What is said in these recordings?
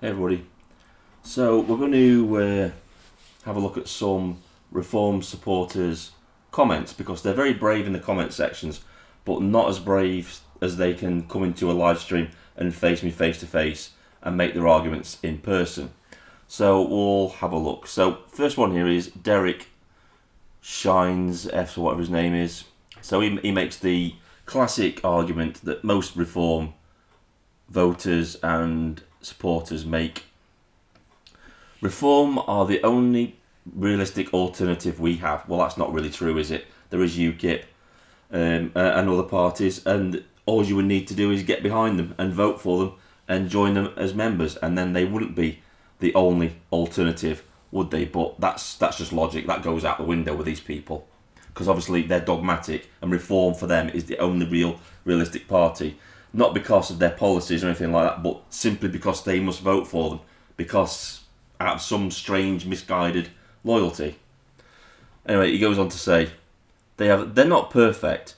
Hey everybody. So we're going to have a look at some Reform supporters' comments because they're very brave in the comment sections, but not as brave as they can come into a live stream and face me face to face and make their arguments in person. So we'll have a look. So first one here is Derek Shines F, or whatever his name is. So he makes the classic argument that most Reform voters and supporters make. Reform are the only realistic alternative we have. Well, that's not really true, is it? There is UKIP and other parties, and all you would need to do is get behind them and vote for them and join them as members, and then they wouldn't be the only alternative, would they? But that's just logic. That goes out the window with these people, because obviously they're dogmatic, and Reform for them is the only realistic party. Not because of their policies or anything like that, but simply because they must vote for them, because out of some strange, misguided loyalty. Anyway, he goes on to say, they're not perfect,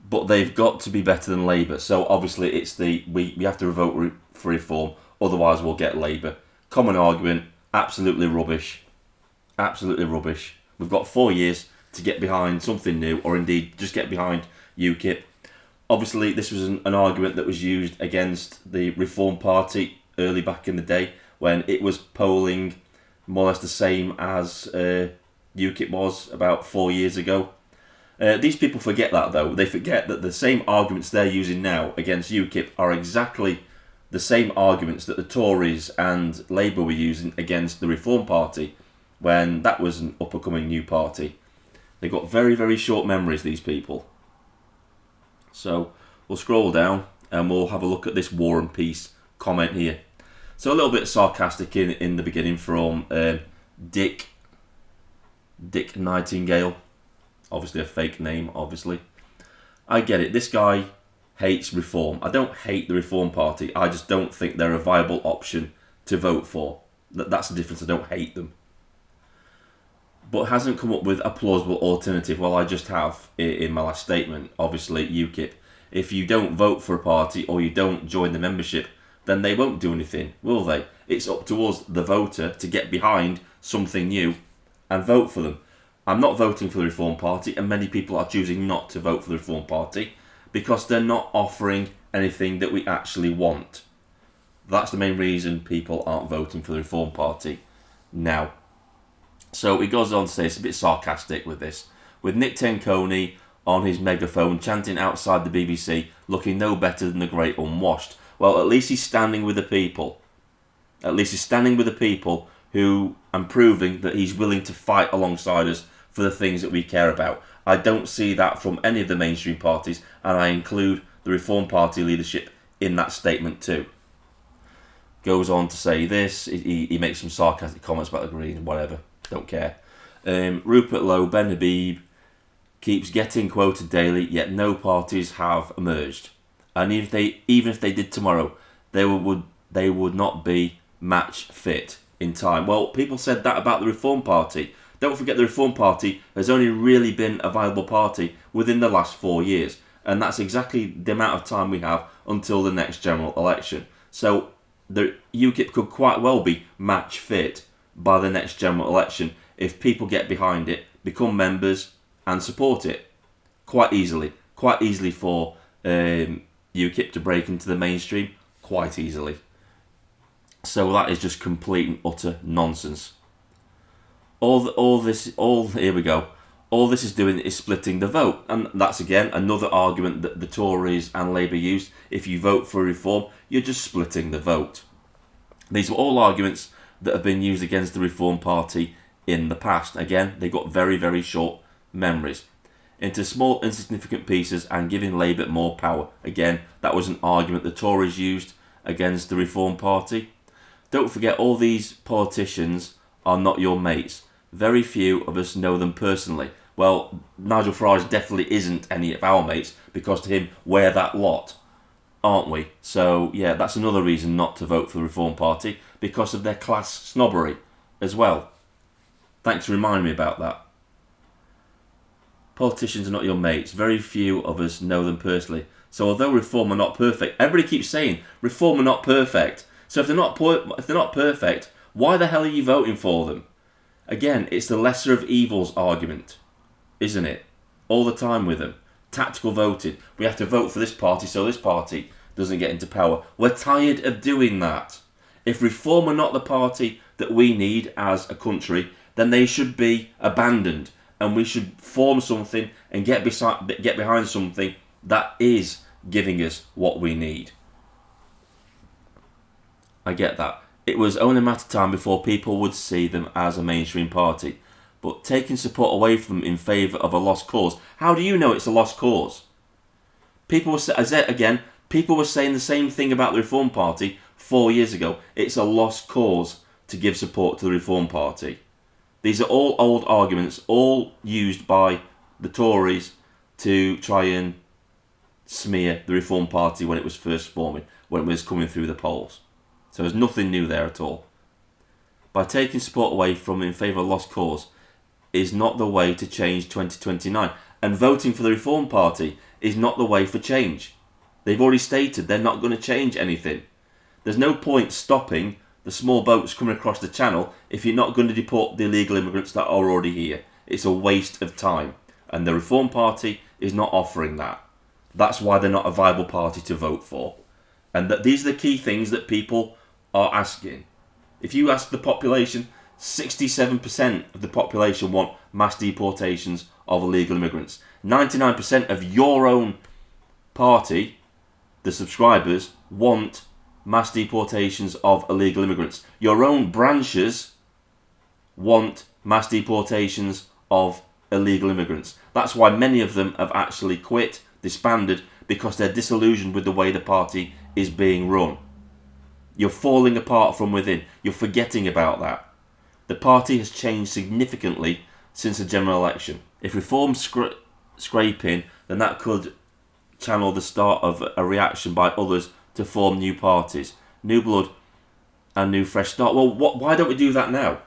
but they've got to be better than Labour. So obviously it's we have to vote for Reform, otherwise we'll get Labour. Common argument, absolutely rubbish. Absolutely rubbish. We've got 4 years to get behind something new, or indeed just get behind UKIP. Obviously, this was an argument that was used against the Reform Party early back in the day when it was polling more or less the same as UKIP was about 4 years ago. These people forget that, though. They forget that the same arguments they're using now against UKIP are exactly the same arguments that the Tories and Labour were using against the Reform Party when that was an up-and-coming new party. They've got very, very short memories, these people. So we'll scroll down and we'll have a look at this War and Peace comment here. So a little bit sarcastic in the beginning from Dick Nightingale. Obviously a fake name, obviously. I get it. This guy hates Reform. I don't hate the Reform Party. I just don't think they're a viable option to vote for. That's the difference. I don't hate them. But hasn't come up with a plausible alternative. Well, I just have in my last statement. Obviously, UKIP. If you don't vote for a party or you don't join the membership, then they won't do anything, will they? It's up to us, the voter, to get behind something new and vote for them. I'm not voting for the Reform Party, and many people are choosing not to vote for the Reform Party because they're not offering anything that we actually want. That's the main reason people aren't voting for the Reform Party now. So he goes on to say, it's a bit sarcastic with this, with Nick Tenconi on his megaphone chanting outside the BBC, looking no better than the great unwashed. Well, at least he's standing with the people. At least he's standing with the people who and proving that he's willing to fight alongside us for the things that we care about. I don't see that from any of the mainstream parties, and I include the Reform Party leadership in that statement too. Goes on to say this, he makes some sarcastic comments about the Greens, whatever, don't care. Rupert Lowe, Ben Habib, keeps getting quoted daily, yet no parties have emerged. And even if they did tomorrow, they would not be match fit in time. Well, people said that about the Reform Party. Don't forget the Reform Party has only really been a viable party within the last 4 years. And that's exactly the amount of time we have until the next general election. So the UKIP could quite well be match fit by the next general election if people get behind it, become members and support it. Quite easily for UKIP to break into the mainstream, quite easily. So that is just complete and utter nonsense. All this is doing is splitting the vote, and that's again another argument that the Tories and Labour used. If you vote for Reform, you're just splitting the vote. These were all arguments that have been used against the Reform Party in the past. Again, they've got very, very short memories. Into small insignificant pieces and giving Labour more power. Again, that was an argument the Tories used against the Reform Party. Don't forget, all these politicians are not your mates. Very few of us know them personally. Well, Nigel Farage definitely isn't any of our mates, because to him, we're that lot, aren't we? So, yeah, that's another reason not to vote for the Reform Party, because of their class snobbery as well. Thanks for reminding me about that. Politicians are not your mates. Very few of us know them personally. So although Reform are not perfect, everybody keeps saying Reform are not perfect. So if they're not perfect, why the hell are you voting for them? Again, it's the lesser of evils argument, isn't it? All the time with them. Tactical voting. We have to vote for this party so this party doesn't get into power. We're tired of doing that. If Reform are not the party that we need as a country, then they should be abandoned, and we should form something and get behind something that is giving us what we need. I get that. It was only a matter of time before people would see them as a mainstream party. But taking support away from them in favour of a lost cause, how do you know it's a lost cause? People were saying the same thing about the Reform Party 4 years ago. It's a lost cause to give support to the Reform Party. These are all old arguments, all used by the Tories to try and smear the Reform Party when it was first forming, when it was coming through the polls. So there's nothing new there at all. By taking support away from in favour of a lost cause is not the way to change 2029. And voting for the Reform Party is not the way for change. They've already stated they're not going to change anything. There's no point stopping the small boats coming across the channel if you're not going to deport the illegal immigrants that are already here. It's a waste of time. And the Reform Party is not offering that. That's why they're not a viable party to vote for. And that these are the key things that people are asking. If you ask the population, 67% of the population want mass deportations of illegal immigrants. 99% of your own party, the subscribers, want mass deportations of illegal immigrants. Your own branches want mass deportations of illegal immigrants. That's why many of them have actually quit, disbanded, because they're disillusioned with the way the party is being run. You're falling apart from within. You're forgetting about that. The party has changed significantly since the general election. If Reform scrape in, then that could channel the start of a reaction by others to form new parties. New blood and new fresh start. Well, why don't we do that now?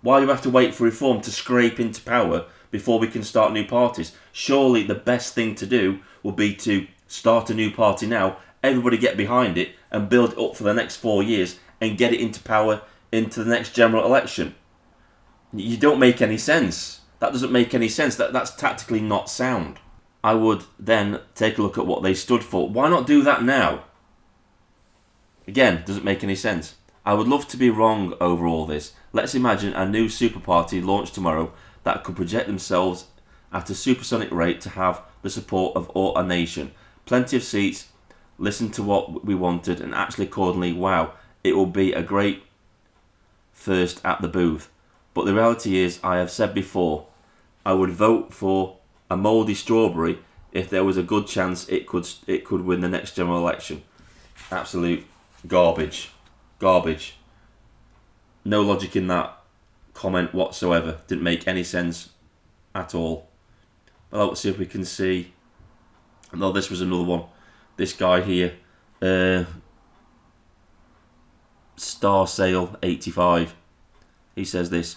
Why do we have to wait for Reform to scrape into power before we can start new parties? Surely the best thing to do would be to start a new party now, everybody get behind it and build it up for the next 4 years and get it into power into the next general election. You don't make any sense. That doesn't make any sense. That's tactically not sound. I would then take a look at what they stood for. Why not do that now? Again, doesn't make any sense. I would love to be wrong over all this. Let's imagine a new super party launched tomorrow that could project themselves at a supersonic rate to have the support of all a nation. Plenty of seats, listen to what we wanted, and actually accordingly, wow, it will be a great first at the booth. But the reality is, I have said before, I would vote for a mouldy strawberry if there was a good chance it could win the next general election. Absolute garbage. Garbage. No logic in that comment whatsoever. Didn't make any sense at all. Well, let's see if we can see. No, this was another one. This guy here, Star Sale 85. He says this: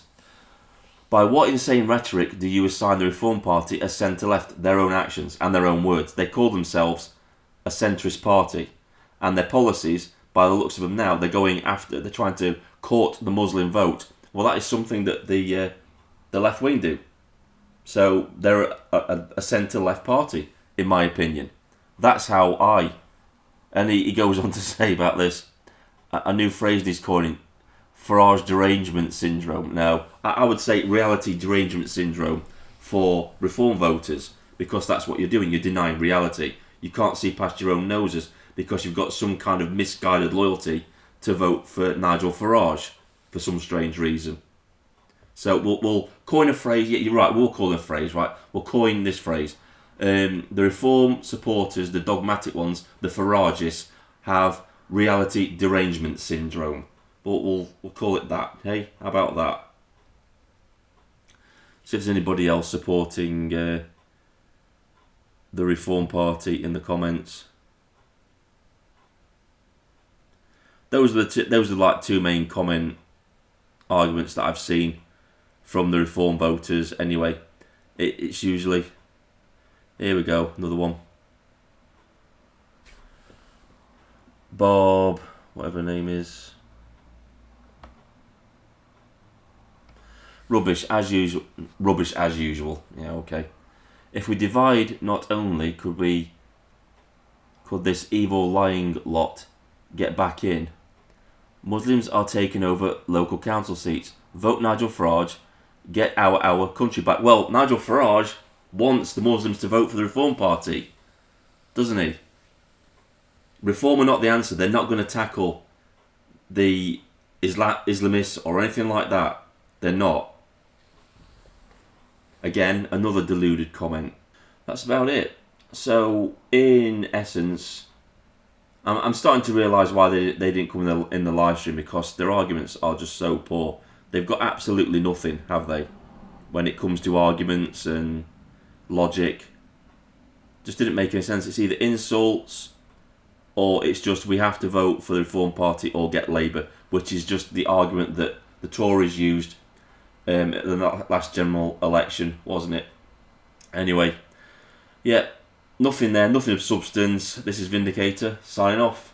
by what insane rhetoric do you assign the Reform Party as centre-left? Their own actions and their own words. They call themselves a centrist party, and their policies, by the looks of them now, they're trying to court the Muslim vote. Well, that is something that the left wing do. So they're a centre-left party, in my opinion. That's how and he goes on to say about this, a new phrase he's coining, Farage derangement syndrome. Now, I would say reality derangement syndrome for Reform voters, because that's what you're doing. You're denying reality. You can't see past your own noses because you've got some kind of misguided loyalty to vote for Nigel Farage for some strange reason. So we'll coin a phrase. Yeah, you're right. We'll call it a phrase, right? We'll coin this phrase. The Reform supporters, the dogmatic ones, the Faragists, have reality derangement syndrome. But we'll call it that. Hey, how about that? See if there's anybody else supporting the Reform Party in the comments. Those are like two main comment arguments that I've seen from the Reform voters. Anyway, it's usually, here we go, another one. Bob whatever her name is. Rubbish as usual. Rubbish as usual. Yeah, okay. If we divide, not only could this evil lying lot get back in, Muslims are taking over local council seats. Vote Nigel Farage. Get our country back. Well, Nigel Farage wants the Muslims to vote for the Reform Party, doesn't he? Reform are not the answer. They're not going to tackle the Islamists or anything like that. They're not. Again, another deluded comment. That's about it. So, in essence, I'm starting to realise why they didn't come in the live stream, because their arguments are just so poor. They've got absolutely nothing, have they? When it comes to arguments and logic. Just didn't make any sense. It's either insults or it's just we have to vote for the Reform Party or get Labour, which is just the argument that the Tories used at the last general election, wasn't it? Anyway, yeah, nothing there, nothing of substance. This is Vindicator, signing off.